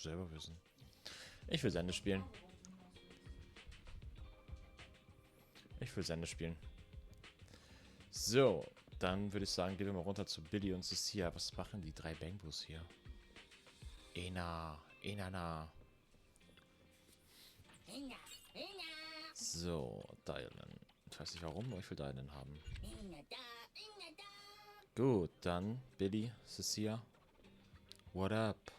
selber wissen. Ich will Sende spielen. Ich will Sende spielen. So, dann würde ich sagen, gehen wir mal runter zu Billy und Cecilia. Was machen die 3 Bangbus hier? Enana. So, Dialen. Ich weiß nicht warum, aber ich will Dialen haben. Gut, dann Billy, Cecilia. What up?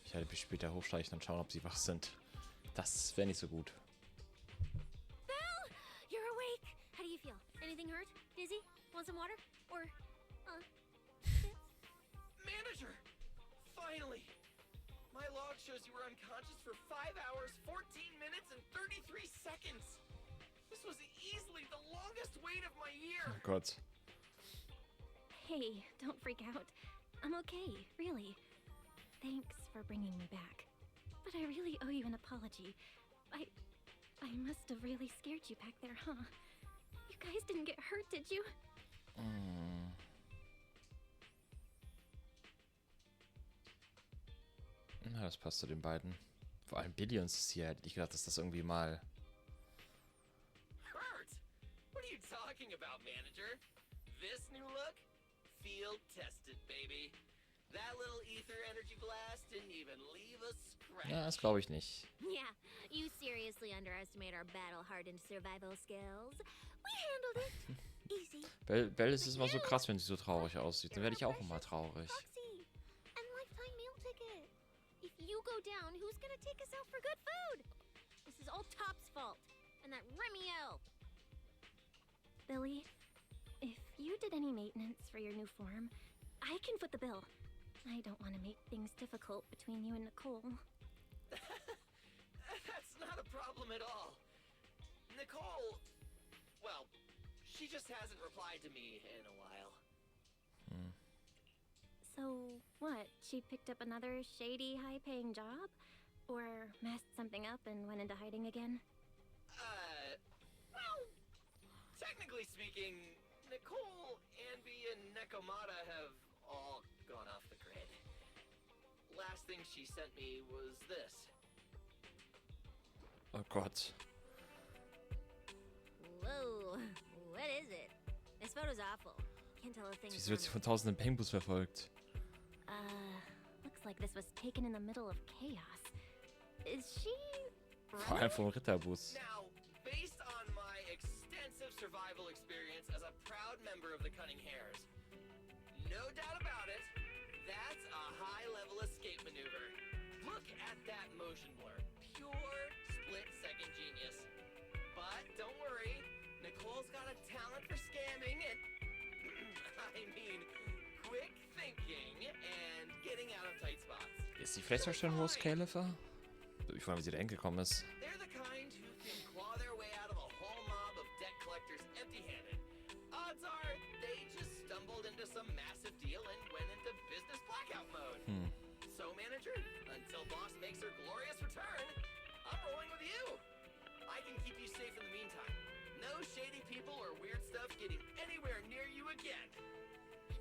Ich werde mich später hochsteigen und schauen, ob sie wach sind. Das wäre nicht so gut. Belle, you're awake. How do you feel? Anything hurt? Dizzy? Want some water? Or, Manager! Finally! My log shows you were unconscious for 5 hours, 14 minutes, and 33 seconds. This was easily the longest wait of my year. Oh Gott. Hey, don't freak out. I'm okay, really. Thanks for bringing me back. But I really owe you an apology. I must have really scared you back there, huh? You guys didn't get hurt, did you? Na, das passt zu den beiden. Vor allem Billy und Cecilia hätte ich gedacht, dass das irgendwie mal... Hurt? What are you talking about, Manager? This new look? Field tested, baby. That little ether energy blast didn't even leave a scratch. Ja, das glaube ich nicht. Yeah, you seriously underestimate our battle-hardened survival skills. We handled it. Easy. Belle ist immer so krass, wenn sie so traurig aussieht. Dann werde ich auch immer traurig. Proxy and lifetime meal ticket. If you go down, who's gonna take us out for good food? This is all Top's fault. And that Remiel. Billy, if you did any maintenance for your new form, I can foot the bill. I don't want to make things difficult between you and Nicole. That's not a problem at all. Nicole, well, she just hasn't replied to me in a while. So, what? She picked up another shady, high-paying job? Or messed something up and went into hiding again? Well, technically speaking, Nicole, Anby, and Nekomata have all gone off the grid. Last thing she sent me was this. Oh Gott. Whoa, what is it? This photo's awful. Can't tell a thing. Sie wird von tausenden Bangbus verfolgt. Looks like this was taken in the middle of chaos. Is she... Vor allem vom Ritterbus. Now, based on my extensive survival experience as a proud member of the Cunning Hares, no doubt about it, that's a high-level escape maneuver. Look at that motion blur. Pure split-second genius. But don't worry, Nicole's got a talent for scamming and... I mean, quick thinking and getting out of tight spots. Ist sie vielleicht auch schon Rose Califer? Ich frage, wie sie da hingekommen ist. They're the kind who can claw their way out of a whole mob of debt collectors empty-handed. Odds are they just stumbled into some massive deal and went into business blackout mode. So, manager, until boss makes her glorious return, I'm rolling with you. I can keep you safe in the meantime. No shady people or weird stuff getting anywhere near you again.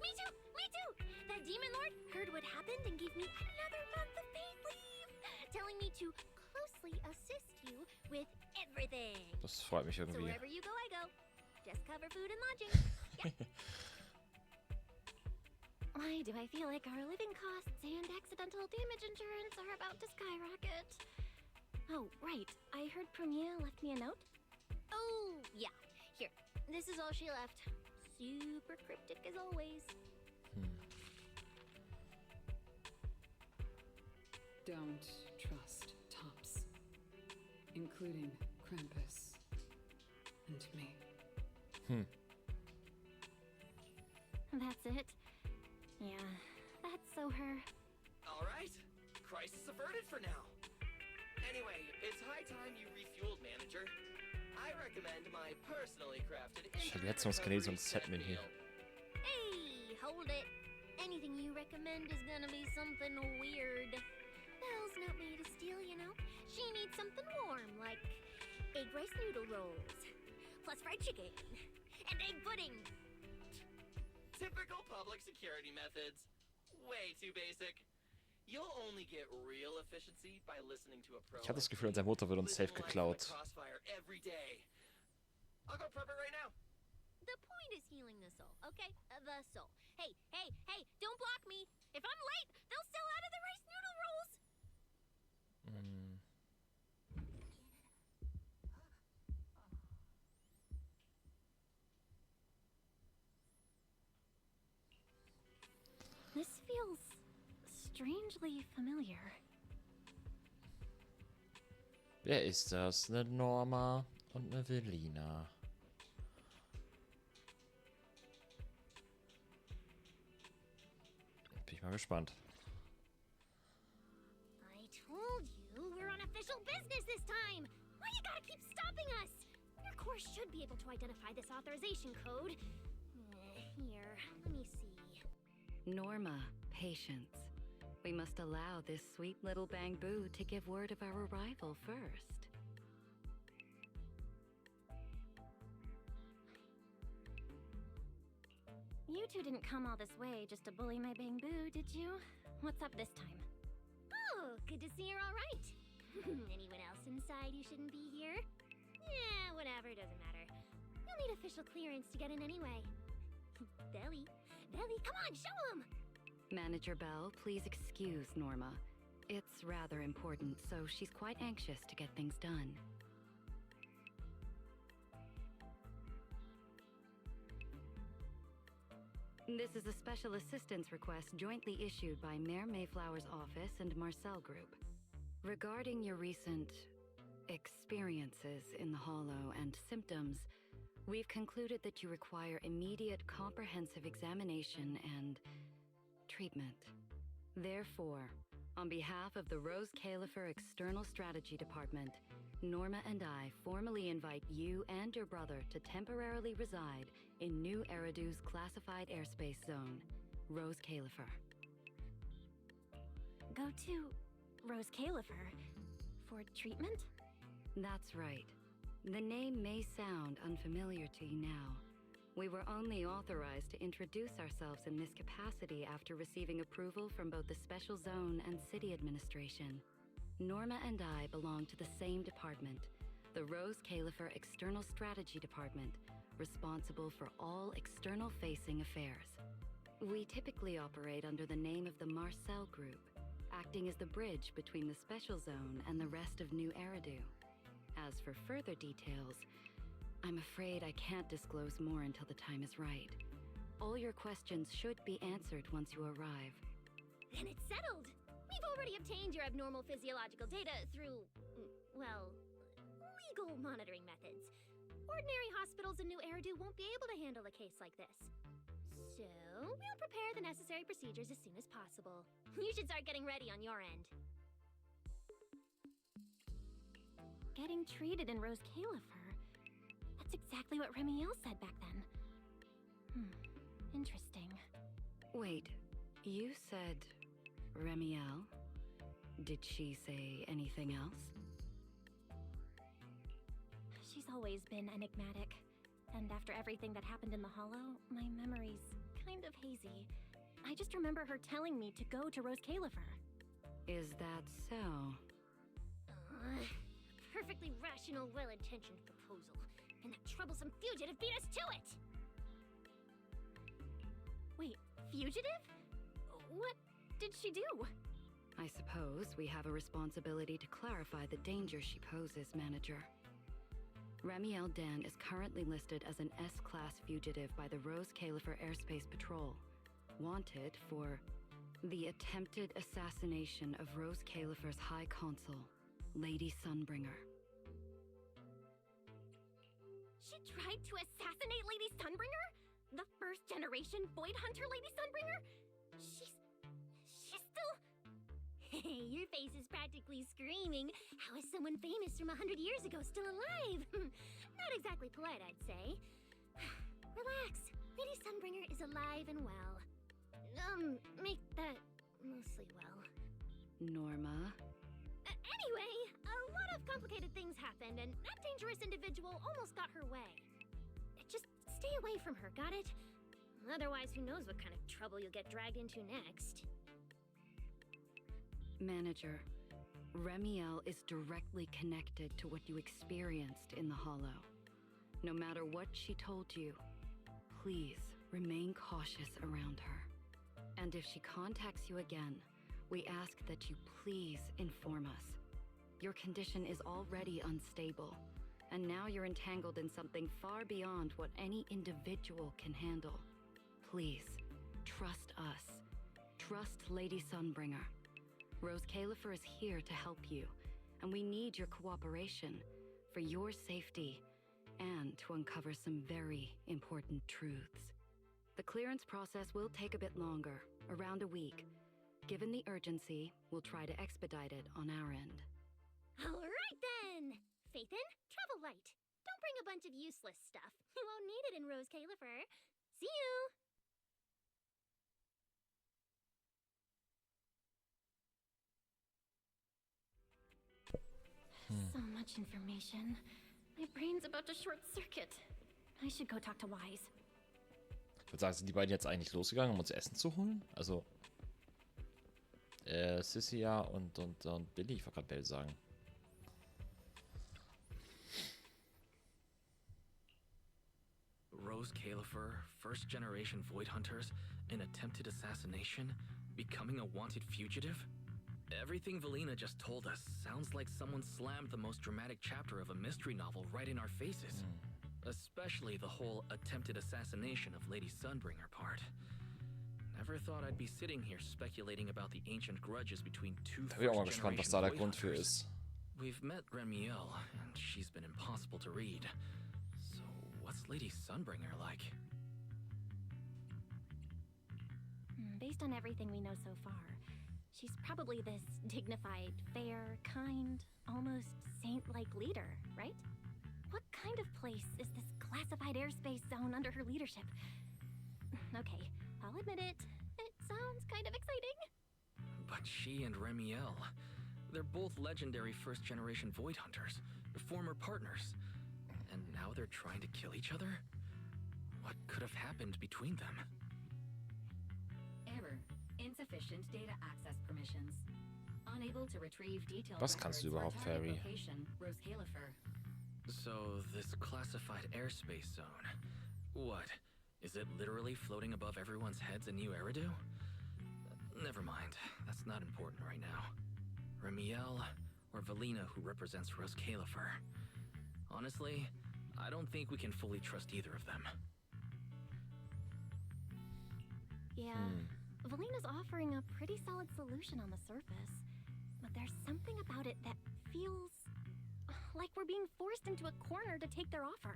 Me too! Me too! That demon lord heard what happened and gave me another month of paid leave, telling me to closely assist you with everything. Das freut mich So irgendwie. wherever you go, I go. Just cover food and lodging. Yeah. Why do I feel like our living costs and accidental damage insurance are about to skyrocket? Oh, right. I heard Premier left me a note. Oh, yeah. Here. This is all she left. Super cryptic as always. Don't trust Tops, including Krampus and me. That's it. Yeah, that's so her. All right, crisis averted for now. Anyway, it's high time you refueled, manager. I recommend my personally crafted Verletzungsgenese und Setmenü. Hey, hold it. Anything you recommend is gonna be something weird. Belle's not made of steel, you know. She needs something warm, like egg rice noodle rolls, plus fried chicken, and egg pudding. Typical public security methods. Way too basic. You'll only get real efficiency by listening to a pro. Ich habe das Gefühl, unser Motor wird uns safe geklaut. Crossfire every day. I'll go prep it right now. The point is healing the soul, okay? The soul. Hey, hey, hey, don't block me. If I'm late, they'll sell out of the rice noodle rolls. This feels strangely familiar. Wer ist das? Eine Norma und eine Velina. Bin ich mal gespannt. I told you we're on official business this time. Why you gotta keep stopping us? Your course should be able to identify this authorization code. Here, let me see. Norma, patience. We must allow this sweet little bamboo to give word of our arrival first. You two didn't come all this way just to bully my bamboo, did you? What's up this time? Oh, good to see you're all right. Anyone else inside who shouldn't be here? Yeah, whatever, doesn't matter. You'll need official clearance to get in anyway. Belly, come on, show 'em! Manager Bell, please excuse Norma. It's rather important, so she's quite anxious to get things done. This is a special assistance request jointly issued by Mayor Mayflower's office and Marcel Group. Regarding your recent experiences in the Hollow and symptoms, we've concluded that you require immediate comprehensive examination and treatment. Therefore, on behalf of the Rose Califer External Strategy Department, Norma and I formally invite you and your brother to temporarily reside in New Eridu's classified airspace zone, Rose Califer. Go to Rose Califer for treatment? That's right. The name may sound unfamiliar to you now. We were only authorized to introduce ourselves in this capacity after receiving approval from both the Special Zone and City Administration. Norma and I belong to the same department, the Rose Califer External Strategy Department, responsible for all external-facing affairs. We typically operate under the name of the Marcel Group, acting as the bridge between the Special Zone and the rest of New Eridu. As for further details, I'm afraid I can't disclose more until the time is right. All your questions should be answered once you arrive. Then it's settled! We've already obtained your abnormal physiological data through, well, legal monitoring methods. Ordinary hospitals in New Eridu won't be able to handle a case like this. So, we'll prepare the necessary procedures as soon as possible. You should start getting ready on your end. Getting treated in Rose Califer? That's exactly what Remiel said back then. Interesting. Wait, you said Remiel? Did she say anything else? She's always been enigmatic. And after everything that happened in the Hollow, my memory's kind of hazy. I just remember her telling me to go to Rose Califer. Is that so? Perfectly rational, well-intentioned proposal. And that troublesome fugitive beat us to it! Wait, fugitive? What did she do? I suppose we have a responsibility to clarify the danger she poses, Manager. Remiel Dan is currently listed as an S-Class fugitive by the Rose Califer Airspace Patrol, wanted for the attempted assassination of Rose Califer's High Consul, Lady Sunbringer. She tried to assassinate Lady Sunbringer? The first generation Void Hunter Lady Sunbringer? She's still... Hey, your face is practically screaming. How is someone famous from 100 years ago still alive? Not exactly polite, I'd say. Relax. Lady Sunbringer is alive and well. Make that mostly well. Norma? Anyway, a lot of complicated things happened, and that dangerous individual almost got her way. Just stay away from her, got it? Otherwise, who knows what kind of trouble you'll get dragged into next. Manager, Remiel is directly connected to what you experienced in the Hollow. No matter what she told you, please remain cautious around her. And if she contacts you again, we ask that you please inform us. Your condition is already unstable, and now you're entangled in something far beyond what any individual can handle. Please, trust us. Trust Lady Sunbringer. Rose Califer is here to help you, and we need your cooperation for your safety and to uncover some very important truths. The clearance process will take a bit longer, around a week. Given the urgency, we'll try to expedite it on our end. Alright then! Phaethon, travel light. Don't bring a bunch of useless stuff. You won't need it in Rose Califer. See you! So much information. My brain's about to short circuit. I should go talk to Wise. Ich würde sagen, sind die beiden jetzt eigentlich losgegangen, um uns Essen zu holen? Also, Sissia und Billy, ich wollte gerade Bell sagen. Rose Califer, first generation Void Hunters, an attempted assassination, becoming a wanted fugitive? Everything Valina just told us sounds like someone slammed the most dramatic chapter of a mystery novel right in our faces. Especially the whole attempted assassination of Lady Sunbringer part. Never thought I'd be sitting here speculating about the ancient grudges between two Da bin ich auch mal gespannt, was da der Void Grund für Hunters. ist. We've met Remiel, and she's been impossible to read. So what's Lady Sunbringer like? Based on everything we know so far, she's probably this dignified, fair, kind, almost saint-like leader, right? What kind of place is this classified airspace zone under her leadership? Okay, I'll admit it. It sounds kind of exciting. But she and Remiel, they're both legendary first-generation Void Hunters, former partners. And now they're trying to kill each other? What could have happened between them? Error. Insufficient data access permissions. Unable to retrieve detailed Was kannst du überhaupt, Fairy? Rose Califer. So, this classified airspace zone, what? Is it literally floating above everyone's heads in New Eridu? Never mind, that's not important right now. Remiel, or Valina, who represents Rose Califer. Honestly, I don't think we can fully trust either of them. Yeah, Valina's offering a pretty solid solution on the surface. But there's something about it that feels like we're being forced into a corner to take their offer.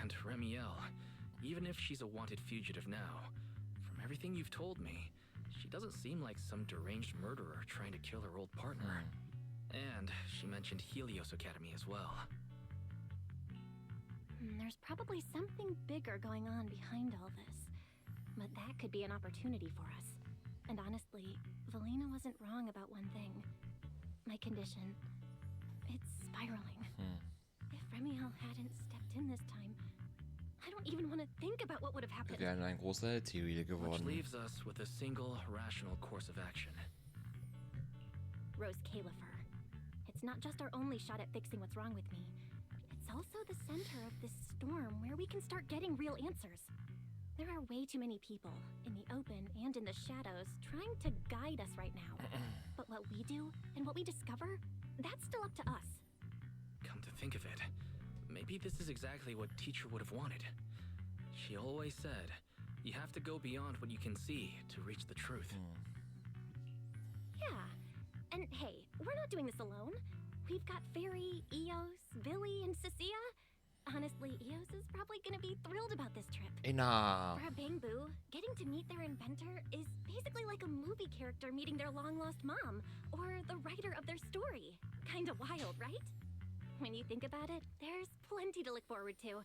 And Remiel, even if she's a wanted fugitive now, from everything you've told me, she doesn't seem like some deranged murderer trying to kill her old partner. And she mentioned Helios Academy as well. There's probably something bigger going on behind all this. But that could be an opportunity for us. And honestly, Valina wasn't wrong about one thing. My condition. It's spiraling. If Remiel hadn't stepped in this time, I don't even want to think about what would have happened. Wir wären ein großer Helltheorie Which geworden. leaves us with a single rational course of action. Rose Califer. It's not just our only shot at fixing what's wrong with me. It's also the center of this storm where we can start getting real answers. There are way too many people, in the open and in the shadows, trying to guide us right now. But what we do, and what we discover, that's still up to us. Come to think of it, maybe this is exactly what Teacher would have wanted. She always said, you have to go beyond what you can see to reach the truth. Yeah. And hey, we're not doing this alone. We've got Fairy, Eos, Billy, and Cecilia. Honestly, Eos is probably gonna be thrilled about this trip. Ena. For a Bangbu, getting to meet their inventor is basically like a movie character meeting their long-lost mom, or the writer of their story. Kinda wild, right? When you think about it, there's plenty to look forward to.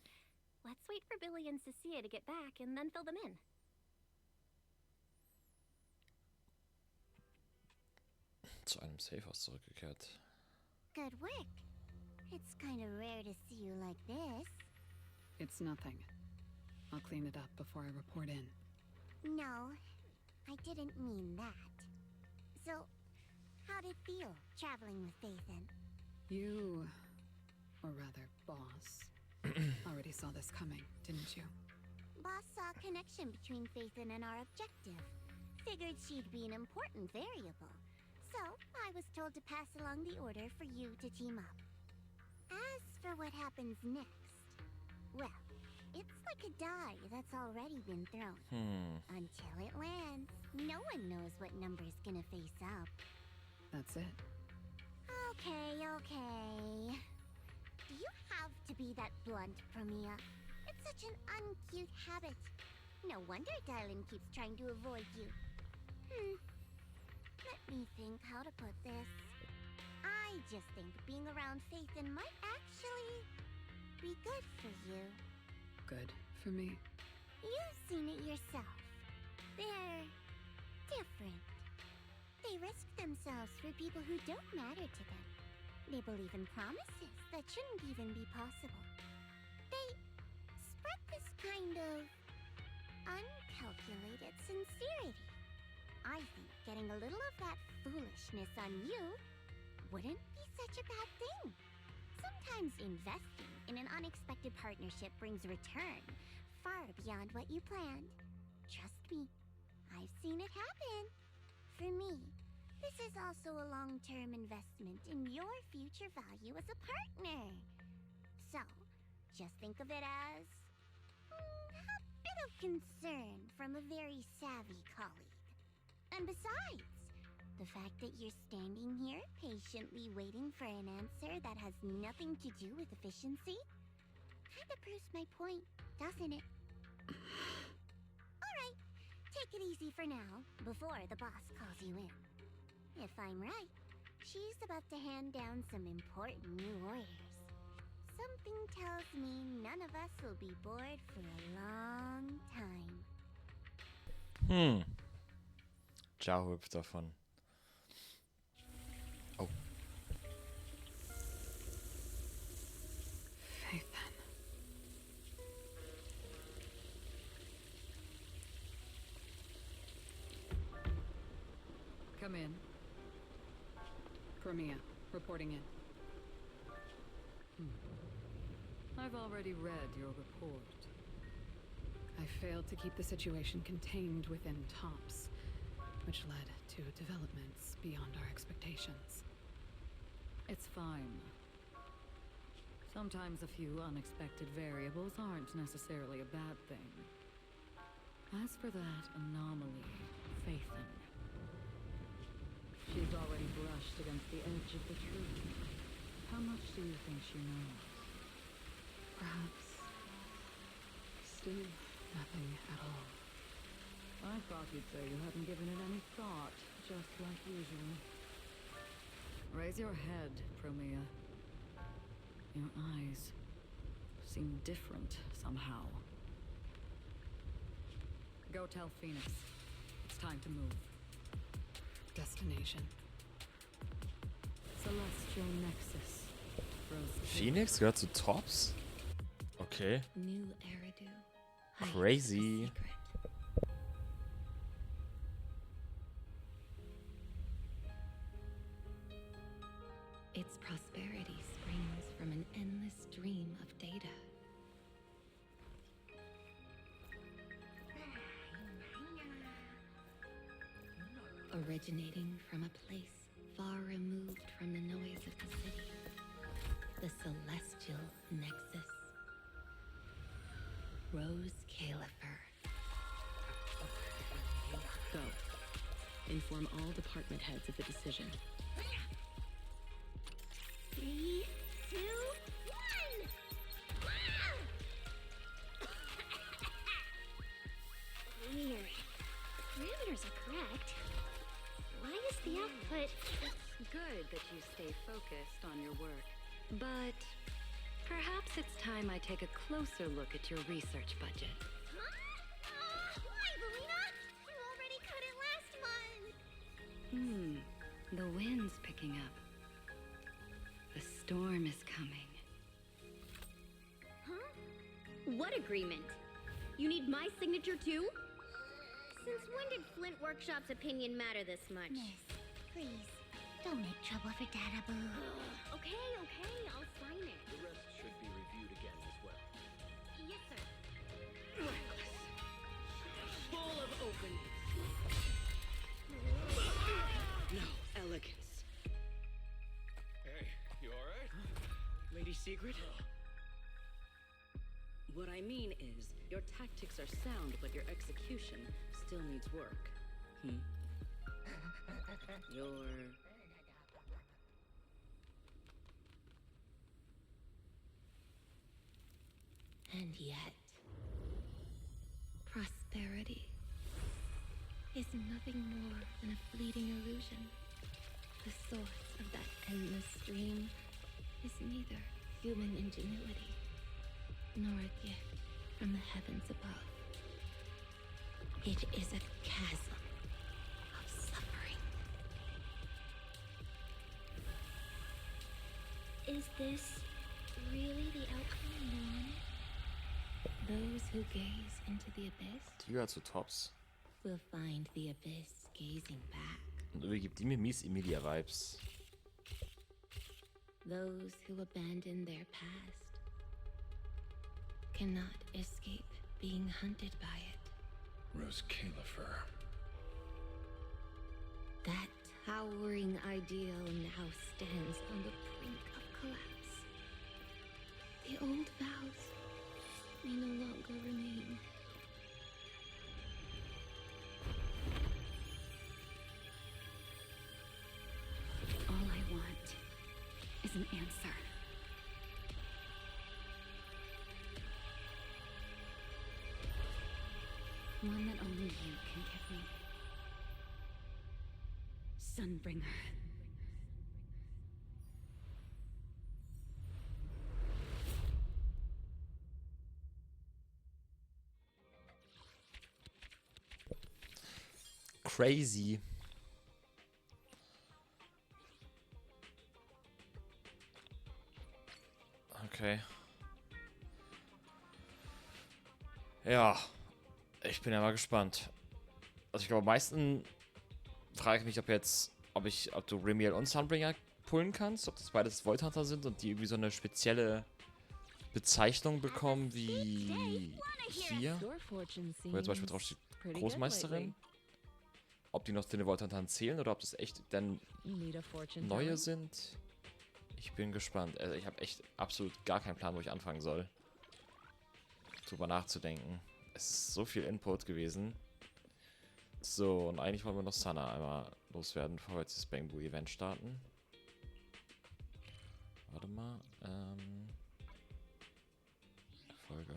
Let's wait for Billy and Cecilia to get back and then fill them in. Zu einem Safehouse zurückgekehrt. Good work. It's kind of rare to see you like this. It's nothing. I'll clean it up before I report in. No, I didn't mean that. So, how'd it feel, traveling with Phaethon? You, or rather, Boss, already saw this coming, didn't you? Boss saw a connection between Phaethon and our objective. Figured she'd be an important variable. So, I was told to pass along the order for you to team up. As for what happens next, well, it's like a die that's already been thrown. Until it lands, no one knows what number's gonna face up. That's it. Okay. Do you have to be that blunt, Promia? It's such an uncute habit. No wonder Dylan keeps trying to avoid you. Let me think how to put this. I just think being around Phaethon might actually be good for you. Good for me. You've seen it yourself. They're different. They risk themselves for people who don't matter to them. They believe in promises that shouldn't even be possible. They spread this kind of uncalculated sincerity. I think getting a little of that foolishness on you wouldn't be such a bad thing. Sometimes investing in an unexpected partnership brings return far beyond what you planned. Trust me, I've seen it happen. For me, this is also a long-term investment in your future value as a partner. So, just think of it as a bit of concern from a very savvy colleague. And besides, the fact that you're standing here patiently waiting for an answer that has nothing to do with efficiency kinda proves my point, doesn't it? Alright, take it easy for now, before the boss calls you in. If I'm right, she's about to hand down some important new orders. Something tells me none of us will be bored for a long time. Ciao hüpft davon. Oh. Phaethon. Come in. Promia, reporting in. I've already read your report. I failed to keep the situation contained within tops, which led to developments beyond our expectations. It's fine. Sometimes a few unexpected variables aren't necessarily a bad thing. As for that anomaly, Phaethon, she's already brushed against the edge of the truth. How much do you think she knows? Perhaps still nothing at all. I thought you'd say you hadn't given it any thought, just like usual. Raise your head, Promia. Your eyes seem different somehow. Go tell Phoenix. It's time to move. Destination. Celestial Nexus. Rose Phoenix gehört zu Tops? Okay. New Eridu. Crazy. Its prosperity springs from an endless stream of data. Originating from a place far removed from the noise of the city. The Celestial Nexus. Rose Califer. Go. Inform all department heads of the decision. 3, 2, 1! Weird. Parameters are correct. Why is the output... It's good that you stay focused on your work. But perhaps it's time I take a closer look at your research budget. Huh? Why, Belina? You already cut it last month! The wind's picking up. The storm is coming. Huh? What agreement? You need my signature too? Since when did Flint Workshop's opinion matter this much? Miss, please, don't make trouble for Dada Boo. Okay, I'll sign it. The rest should be reviewed again as well. Yes, sir. Full of openness. No elegance. Hey, you alright? Lady Secret? What I mean is, your tactics are sound, but your execution still needs work. Your... And yet, prosperity is nothing more than a fleeting illusion. The source of that endless stream is neither human ingenuity nor a gift from the heavens above. It is a chasm of suffering. Is this really the outcome known? Those who gaze into the abyss Die gehört zu Tops. will find the abyss gazing back. Und irgendwie gibt die mir mies Emilia-Vibes. Those who abandon their past cannot escape being hunted by it. Rose Califer. That towering ideal now stands on the brink of collapse. The old vows may no longer remain. All I want is an answer. One that only you can give me. Sunbringer. Crazy. Okay. Ja, ich bin ja mal gespannt. Also ich glaube, am meisten frage ich mich, ob du Remiel und Sunbringer pullen kannst, ob das beides Void Hunter sind und die irgendwie so eine spezielle Bezeichnung bekommen wie hier, wo jetzt zum Beispiel drauf steht Großmeisterin. Ob die noch zu den Void Huntern zählen oder ob das echt dann neue sind. Ich bin gespannt. Also ich habe echt absolut gar keinen Plan, wo ich anfangen soll. Drüber nachzudenken. Es ist so viel Input gewesen. So, und eigentlich wollen wir noch Sana einmal loswerden, bevor wir jetzt das Bangbu-Event starten. Warte mal. Folge.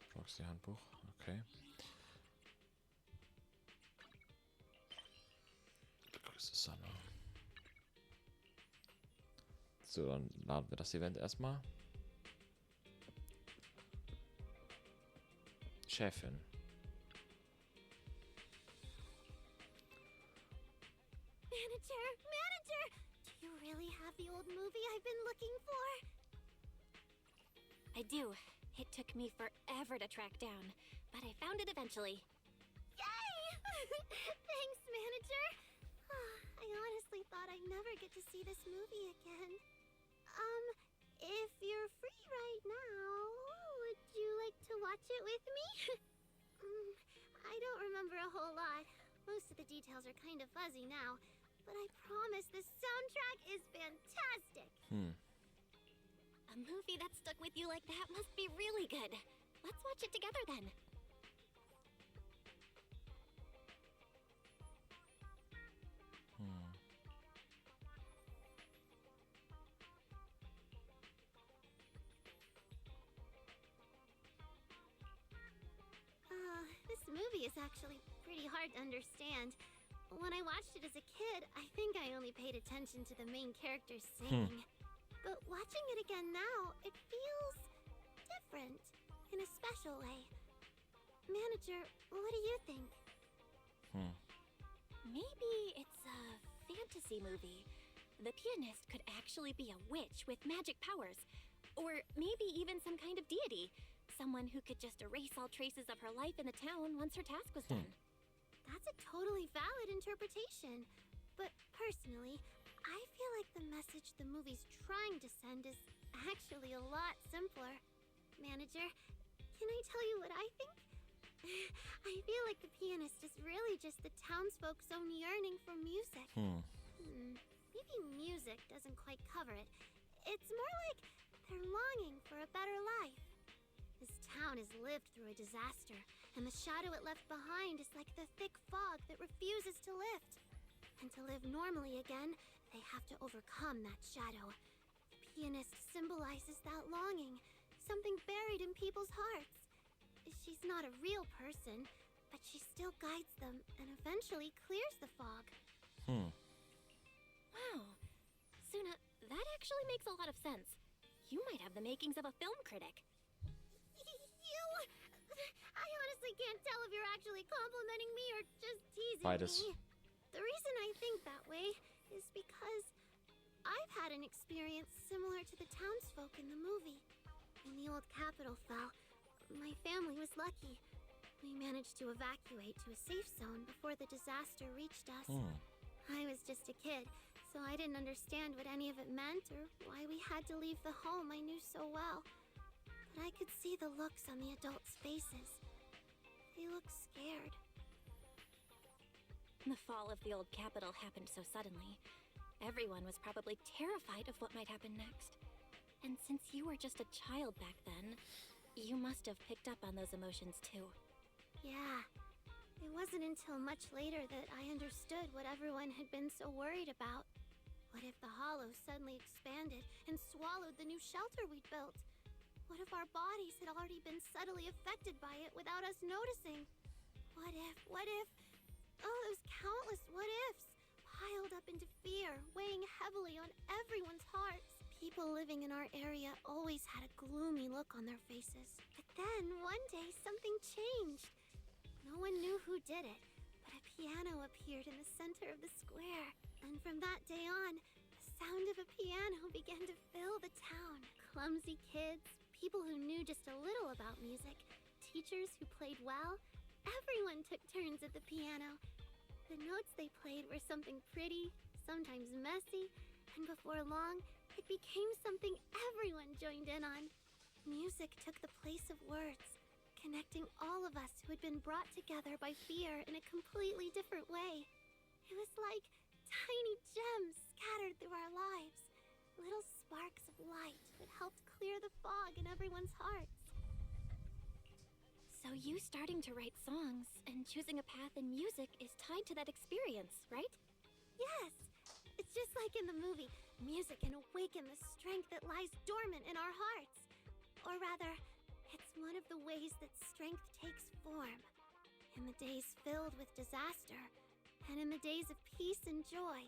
Proxy-Handbuch. Okay. Begrüße Sana. So, dann laden wir das Event erstmal. Chefin. Manager! Do you really have the old movie I've been looking for? I do. It took me forever to track down, but I found it eventually. Yay! Thanks, Manager. I honestly thought I'd never get to see this movie again. If you're free right now, would you like to watch it with me? I don't remember a whole lot. Most of the details are kind of fuzzy now, but I promise the soundtrack is fantastic. A movie that stuck with you like that must be really good. Let's watch it together then. This movie is actually pretty hard to understand. When I watched it as a kid, I think I only paid attention to the main characters singing. But watching it again now, it feels different in a special way. Manager, what do you think? Maybe it's a fantasy movie. the pianist could actually be a witch with magic powers. Or maybe even some kind of deity. Someone who could just erase all traces of her life in the town once her task was done. That's a totally valid interpretation. But personally, I feel like the message the movie's trying to send is actually a lot simpler. Manager, can I tell you what I think? I feel like the pianist is really just the townsfolk's own yearning for music. Maybe music doesn't quite cover it. It's more like they're longing for a better life. This town has lived through a disaster, and the shadow it left behind is like the thick fog that refuses to lift. And to live normally again, they have to overcome that shadow. The pianist symbolizes that longing, something buried in people's hearts. She's not a real person, but she still guides them and eventually clears the fog. Wow. Suna, that actually makes a lot of sense. You might have the makings of a film critic. I honestly can't tell if you're actually complimenting me or just teasing Beides. me. The reason I think that way is because I've had an experience similar to the townsfolk in the movie. When the old capital fell, my family was lucky. We managed to evacuate to a safe zone before the disaster reached us. I was just a kid, so I didn't understand what any of it meant or why we had to leave the home I knew so well. But I could see the looks on the adults' faces. They looked scared. The fall of the old capital happened so suddenly. Everyone was probably terrified of what might happen next. And since you were just a child back then, you must have picked up on those emotions too. Yeah. It wasn't until much later that I understood what everyone had been so worried about. What if the hollow suddenly expanded and swallowed the new shelter we'd built? What if our bodies had already been subtly affected by it without us noticing? What if? Oh, those countless what-ifs, piled up into fear, weighing heavily on everyone's hearts. People living in our area always had a gloomy look on their faces. But then, one day, something changed. No one knew who did it, but a piano appeared in the center of the square. And from that day on, the sound of a piano began to fill the town. Clumsy kids, people who knew just a little about music, teachers who played well, everyone took turns at the piano. The notes they played were something pretty, sometimes messy, and before long, it became something everyone joined in on. Music took the place of words, connecting all of us who had been brought together by fear in a completely different way. It was like tiny gems scattered through our lives, little sparks of light that helped clear the fog in everyone's hearts. So you starting to write songs and choosing a path in music is tied to that experience, right? Yes! It's just like in the movie, music can awaken the strength that lies dormant in our hearts. Or rather, it's one of the ways that strength takes form. In the days filled with disaster, and in the days of peace and joy,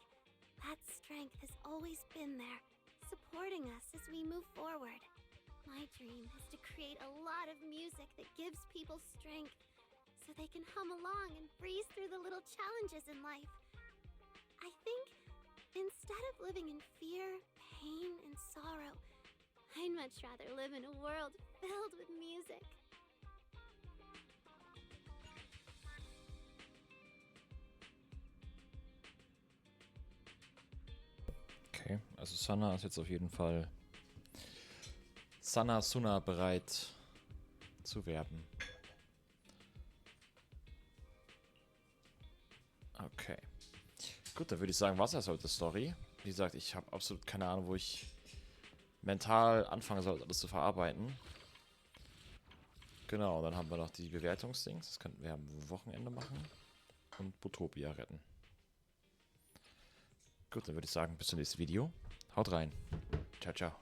that strength has always been there, supporting us as we move forward. My dream is to create a lot of music that gives people strength, so they can hum along and breeze through the little challenges in life. I think instead of living in fear, pain, and sorrow, I'd much rather live in a world filled with music. Okay, also Sana ist jetzt auf jeden Fall Suna bereit zu werben. Okay. Gut, dann würde ich sagen, was das heute Story. Wie gesagt, ich habe absolut keine Ahnung, wo ich mental anfangen soll, alles zu verarbeiten. Genau, dann haben wir noch die Bewertungsdings. Das könnten wir am Wochenende machen. Und Botopia retten. Gut, dann würde ich sagen, bis zum nächsten Video. Haut rein. Ciao, ciao.